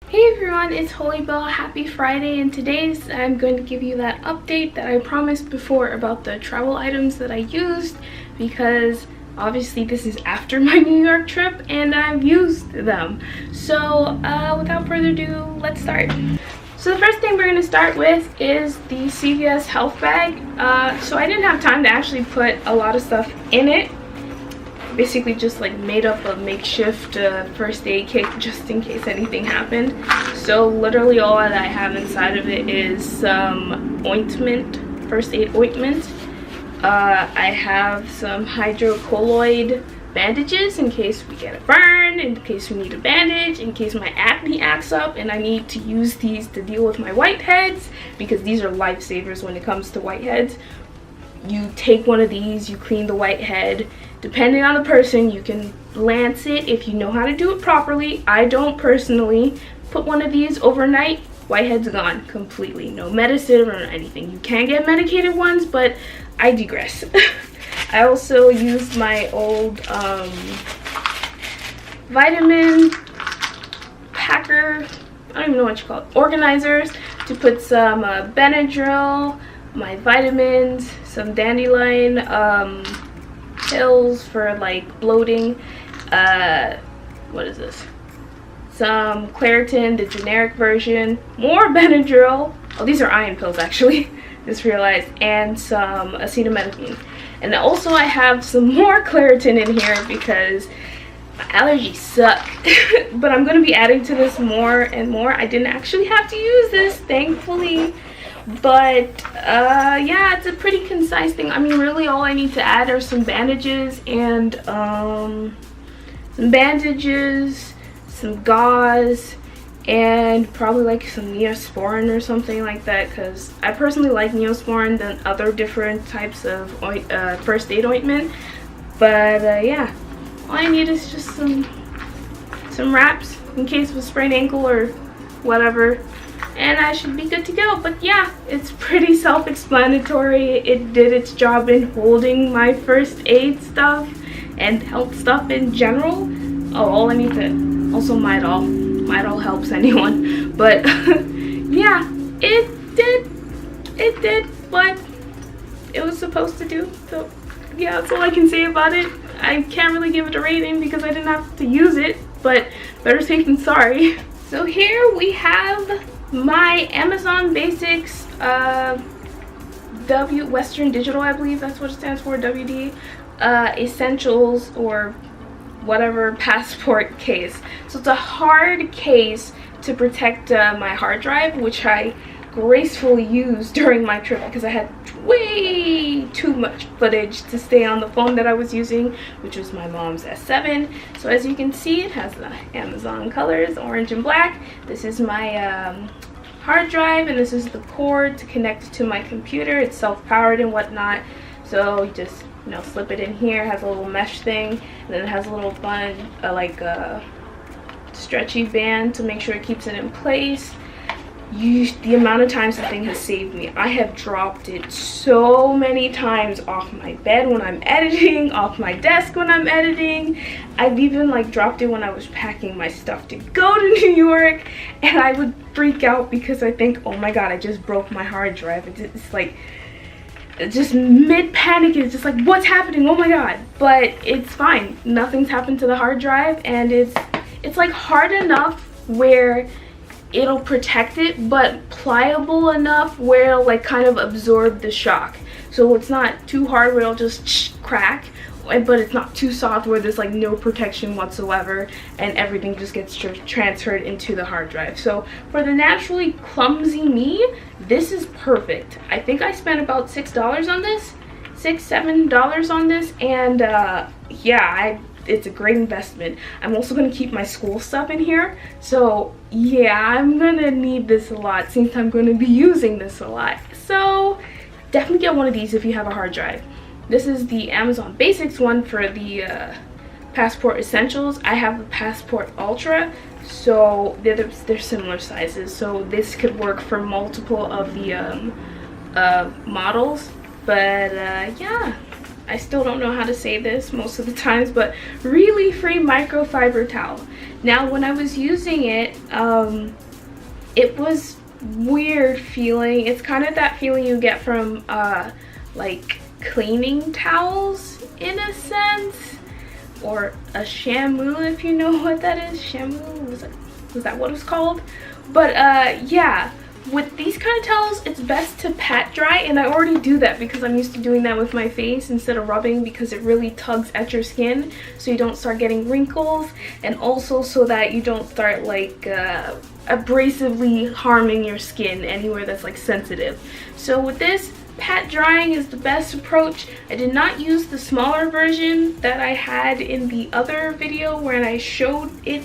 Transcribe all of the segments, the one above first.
Hey everyone, it's Holy Bell. Happy Friday, and today's I'm going to give you that update that I promised before about the travel items that I used, because obviously this is after my New York trip and I've used them. So without further ado, let's start. So the first thing we're going to start with is the CVS Health Bag. So I didn't have time to actually put a lot of stuff in it. Basically just like made up a makeshift first aid kit just in case anything happened. So literally all that I have inside of it is some ointment, first aid ointment. I have some hydrocolloid bandages in case we get a burn, in case we need a bandage, in case my acne acts up and I need to use these to deal with my whiteheads, because these are lifesavers when it comes to whiteheads. You take one of these, you clean the whitehead. Depending on the person, you can lance it if you know how to do it properly. I don't personally. Put one of these overnight, whitehead's gone completely. No medicine or anything. You can get medicated ones, but I digress. I also used my old vitamin packer, I don't even know what you call it, organizers, to put some Benadryl, my vitamins, some dandelion pills for like bloating, what is this, some Claritin, the generic version, more Benadryl, oh these are iron pills actually, just realized, and some acetaminophen. And also I have some more Claritin in here because my allergies suck. But I'm going to be adding to this more and more. I didn't actually have to use this, thankfully. But yeah, it's a pretty concise thing. I mean, really all I need to add are some bandages and some gauze, and probably like some Neosporin or something like that, because I personally like Neosporin than other different types of first aid ointment. But yeah, all I need is just some wraps in case of a sprained ankle or whatever, and I should be good to go. But yeah, it's pretty self-explanatory. It did its job in holding my first aid stuff and health stuff in general. Oh, all I need to, also Midol helps anyone. But yeah, it did what it was supposed to do. So yeah, that's all I can say about it. I can't really give it a rating because I didn't have to use it, but better safe than sorry. So here we have my Amazon Basics Western Digital, I believe that's what it stands for, WD, Essentials or whatever passport case. So it's a hard case to protect my hard drive, which I gracefully used during my trip because I had way too much footage to stay on the phone that I was using, which was my mom's S7. So as you can see, it has the Amazon colors, orange and black. This is my hard drive, and this is the cord to connect to my computer. It's self-powered and whatnot, so you just slip it in here. It has a little mesh thing, and then it has a little fun like a stretchy band to make sure it keeps it in place. The amount of times the thing has saved me. I have dropped it so many times off my bed when I'm editing, off my desk when I'm editing. I've even like dropped it when I was packing my stuff to go to New York, and I would freak out because I think, oh my god, I just broke my hard drive. It's like, just mid-panic, it's just like, what's happening, oh my god. But it's fine, nothing's happened to the hard drive, and it's like hard enough where it'll protect it, but pliable enough where it'll like kind of absorb the shock. So it's not too hard where it'll just crack, but it's not too soft where there's like no protection whatsoever and everything just gets transferred into the hard drive. So for the naturally clumsy me, this is perfect. I think I spent about $6 on this, $7 on this, and yeah, it's a great investment. I'm also going to keep my school stuff in here, so yeah, I'm going to need this a lot since I'm going to be using this a lot. So definitely get one of these if you have a hard drive. This is the Amazon Basics one for the Passport Essentials. I have the Passport Ultra, so they're similar sizes, so this could work for multiple of the models. But yeah, I still don't know how to say this most of the times, but really free microfiber towel. Now when I was using it, it was weird feeling. It's kind of that feeling you get from like cleaning towels in a sense, or a shampoo, if you know what that is. Shampoo, was that what it's called? But yeah, with these kind of towels, it's best to pat dry, and I already do that because I'm used to doing that with my face instead of rubbing, because it really tugs at your skin so you don't start getting wrinkles, and also so that you don't start like abrasively harming your skin anywhere that's like sensitive. So with this, pat drying is the best approach. I did not use the smaller version that I had in the other video when I showed it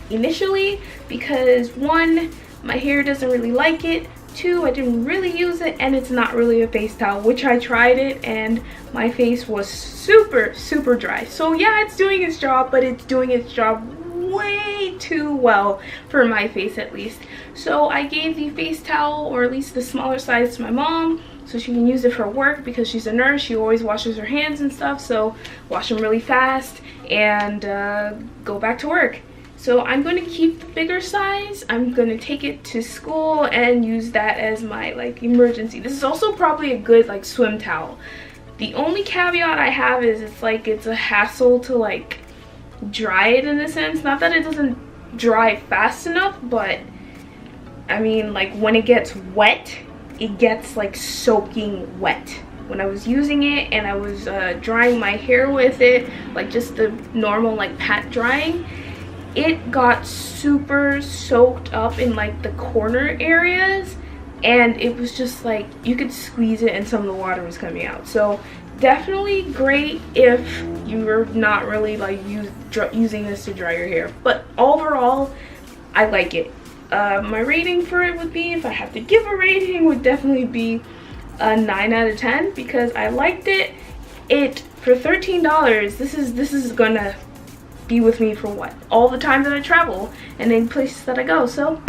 initially, because one, my hair doesn't really like it, two, I didn't really use it, and it's not really a face towel, which I tried it and my face was super dry. So yeah, it's doing its job, but it's doing its job way too well for my face at least. So I gave the face towel, or at least the smaller size, to my mom so she can use it for work, because she's a nurse. She always washes her hands and stuff, so wash them really fast and go back to work. So I'm going to keep the bigger size. I'm going to take it to school and use that as my like emergency. This is also probably a good like swim towel. The only caveat I have is it's a hassle to like dry it in a sense. Not that it doesn't dry fast enough, but I mean, like when it gets wet, it gets like soaking wet. When I was using it and I was drying my hair with it, like just the normal like pat drying, it got super soaked up in like the corner areas, and it was just like you could squeeze it and some of the water was coming out. So definitely great if you're not really like using this to dry your hair, but overall I like it. My rating for it would be, if I have to give a rating, would definitely be a 9 out of 10, because I liked it. For $13, this is gonna be with me for what, all the time that I travel and in places that I go. So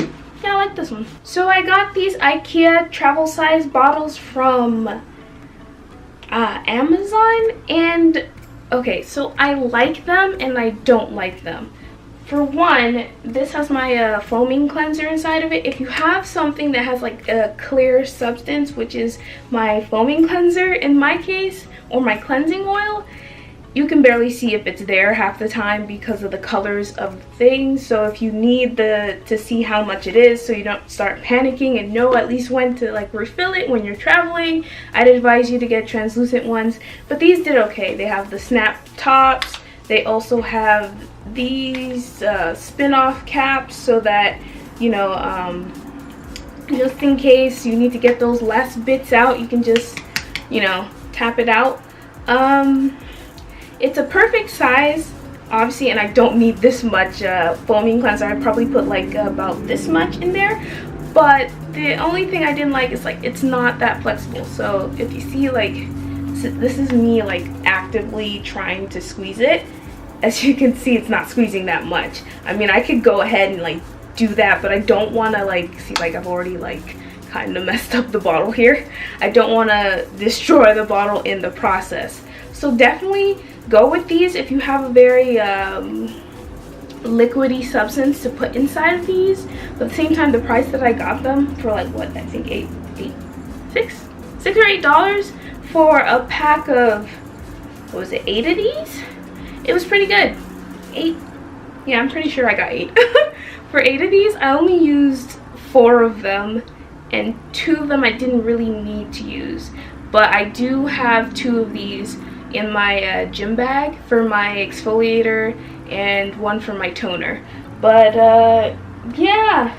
yeah, I like this one. So I got these IKEA travel size bottles from Amazon, and okay, so I like them and I don't like them. For one, this has my foaming cleanser inside of it. If you have something that has like a clear substance, which is my foaming cleanser in my case, or my cleansing oil, you can barely see if it's there half the time because of the colors of things. So if you need to see how much it is so you don't start panicking and know at least when to like refill it when you're traveling, I'd advise you to get translucent ones. But these did okay. They have the snap tops. They also have these spin-off caps so that, you know, just in case you need to get those last bits out, you can just, you know, tap it out. It's a perfect size, obviously, and I don't need this much foaming cleanser. I probably put like about this much in there, but the only thing I didn't like is like it's not that flexible. So if you see, like, this is me like actively trying to squeeze it. As you can see, it's not squeezing that much. I mean, I could go ahead and like do that, but I don't want to like, see, like I've already like kind of messed up the bottle here. I don't want to destroy the bottle in the process. So definitely go with these if you have a very liquidy substance to put inside of these. But at the same time, the price that I got them for, like, what, I think $6 or $8 for a pack of, what was it, 8 of these? It was pretty good. 8, yeah, I'm pretty sure I got 8. For 8 of these, I only used 4 of them, and 2 of them I didn't really need to use. But I do have 2 of these in my gym bag for my exfoliator and 1 for my toner. But yeah,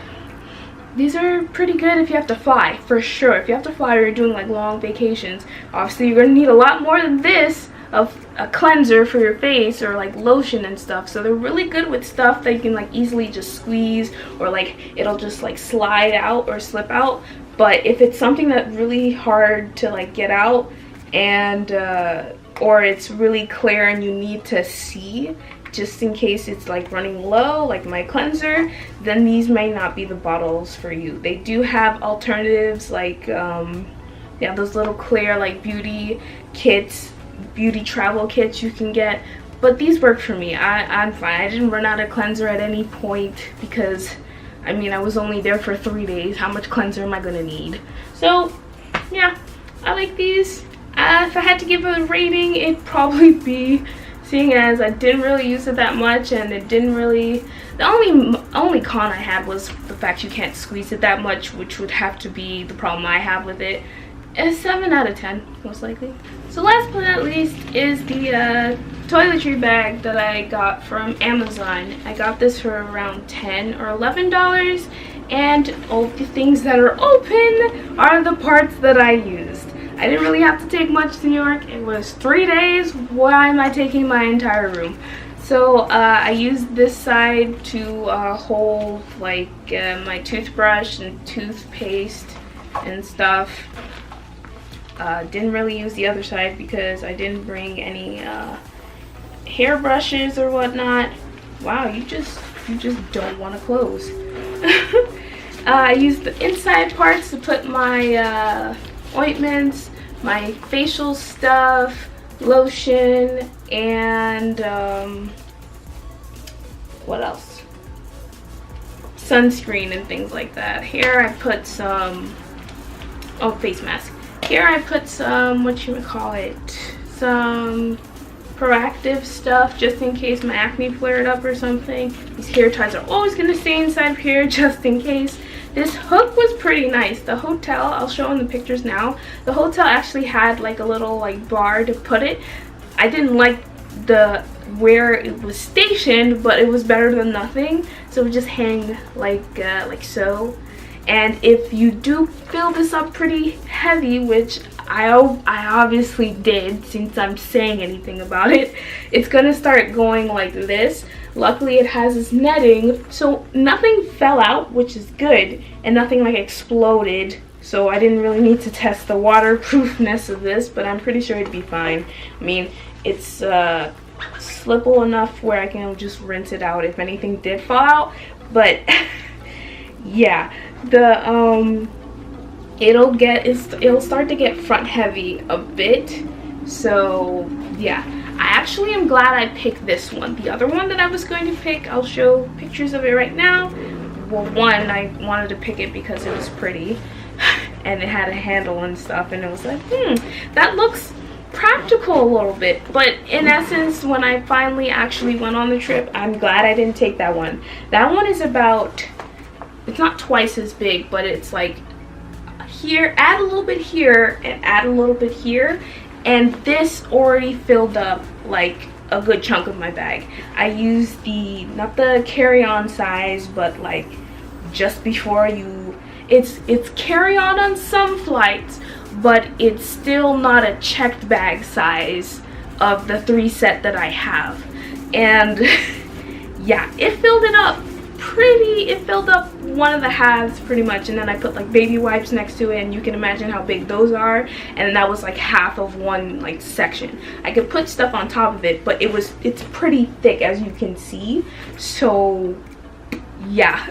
these are pretty good if you have to fly, for sure. If you have to fly or you're doing like long vacations, obviously you're gonna need a lot more than this of a cleanser for your face or like lotion and stuff. So they're really good with stuff that you can like easily just squeeze, or like it'll just like slide out or slip out. But if it's something that's really hard to like get out, and or it's really clear and you need to see just in case it's like running low, like my cleanser, then these may not be the bottles for you. They do have alternatives, like yeah, those little clear like beauty kits beauty travel kits you can get, but these work for me. I'm fine. I didn't run out of cleanser at any point because, I mean, I was only there for 3 days. How much cleanser am I gonna need? So yeah, I like these. If I had to give a rating, it'd probably be, seeing as I didn't really use it that much, and it didn't really, the only con I had was the fact you can't squeeze it that much, which would have to be the problem I have with it. A 7 out of 10, most likely. So last but not least is the toiletry bag that I got from Amazon. I got this for around $10 or $11, and all the things that are open are the parts that I used. I didn't really have to take much to New York. It was 3 days. Why am I taking my entire room? So I used this side to hold like my toothbrush and toothpaste and stuff. Didn't really use the other side because I didn't bring any hair brushes or whatnot. Wow, you just don't want to close. I used the inside parts to put my ointments, my facial stuff, lotion, and what else? Sunscreen and things like that. Here I put some, oh, face mask. Here I put some, what you would call it, some proactive stuff just in case my acne flared up or something. These hair ties are always going to stay inside here just in case. This hook was pretty nice. The hotel, I'll show in the pictures now, the hotel actually had like a little like bar to put it. I didn't like the where it was stationed, but it was better than nothing. So it would just hang like so. And if you do fill this up pretty heavy, which I obviously did since I'm saying anything about it, it's gonna start going like this. Luckily it has this netting, so nothing fell out, which is good, and nothing like exploded, so I didn't really need to test the waterproofness of this, but I'm pretty sure it'd be fine. I mean, it's slippery enough where I can just rinse it out if anything did fall out, but yeah, the it'll start to get front heavy a bit. So yeah, I actually am glad I picked this one. The other one that I was going to pick, I'll show pictures of it right now. Well, one, I wanted to pick it because it was pretty and it had a handle and stuff, and it was like, that looks practical a little bit. But in essence, when I finally actually went on the trip, I'm glad I didn't take that one. That one is about, it's not twice as big, but it's like here, add a little bit here and add a little bit here, and this already filled up like a good chunk of my bag. I used the, not the carry-on size, but like just before you, it's carry-on on some flights, but it's still not a checked bag size of the 3 set that I have. And yeah, it filled it up it filled up one of the halves pretty much, and then I put like baby wipes next to it, and you can imagine how big those are, and that was like half of one like section. I could put stuff on top of it, but it's pretty thick, as you can see. So yeah,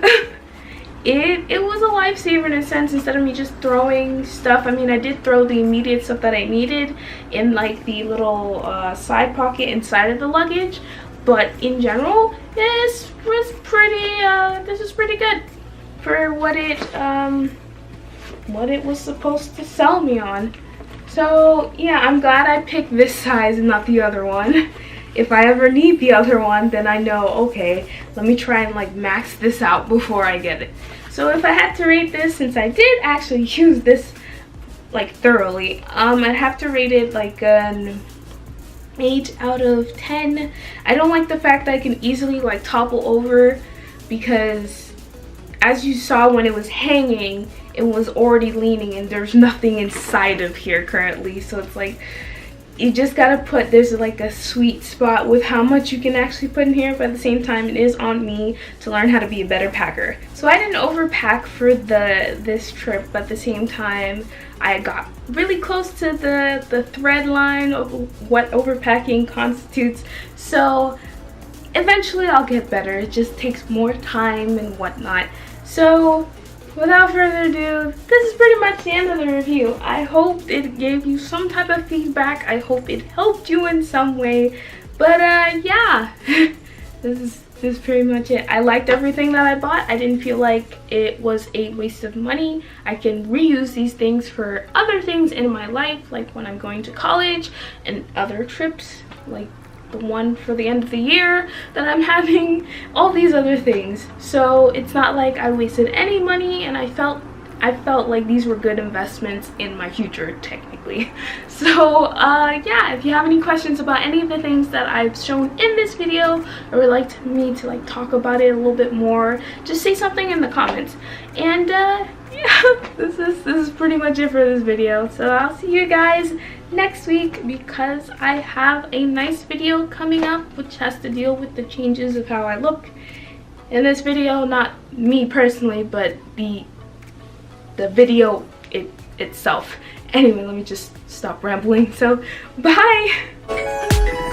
it was a lifesaver in a sense, instead of me just throwing stuff. I mean, I did throw the immediate stuff that I needed in like the little side pocket inside of the luggage, but in general, this was pretty good for what it was supposed to sell me on. So yeah, I'm glad I picked this size and not the other one. If I ever need the other one, then I know, okay, let me try and like max this out before I get it. So if I had to rate this, since I did actually use this like thoroughly, I'd have to rate it like an 8 out of 10. I don't like the fact that I can easily like topple over, because as you saw when it was hanging, it was already leaning and there's nothing inside of here currently. So it's like, you just gotta put, there's like a sweet spot with how much you can actually put in here, but at the same time it is on me to learn how to be a better packer. So I didn't overpack for this trip, but at the same time I got really close to the thread line of what overpacking constitutes. So eventually I'll get better. It just takes more time and whatnot. So without further ado, this is pretty much the end of the review. I hope it gave you some type of feedback. I hope it helped you in some way. But yeah, this is pretty much it. I liked everything that I bought. I didn't feel like it was a waste of money. I can reuse these things for other things in my life, like when I'm going to college and other trips, like the one for the end of the year that I'm having, all these other things. So it's not like I wasted any money, and I felt like these were good investments in my future, technically. So yeah, if you have any questions about any of the things that I've shown in this video, or would like me to like talk about it a little bit more, just say something in the comments. And yeah, this is pretty much it for this video. So I'll see you guys next week, because I have a nice video coming up which has to deal with the changes of how I look in this video. Not me personally, but the video itself. Anyway, let me just stop rambling. So bye.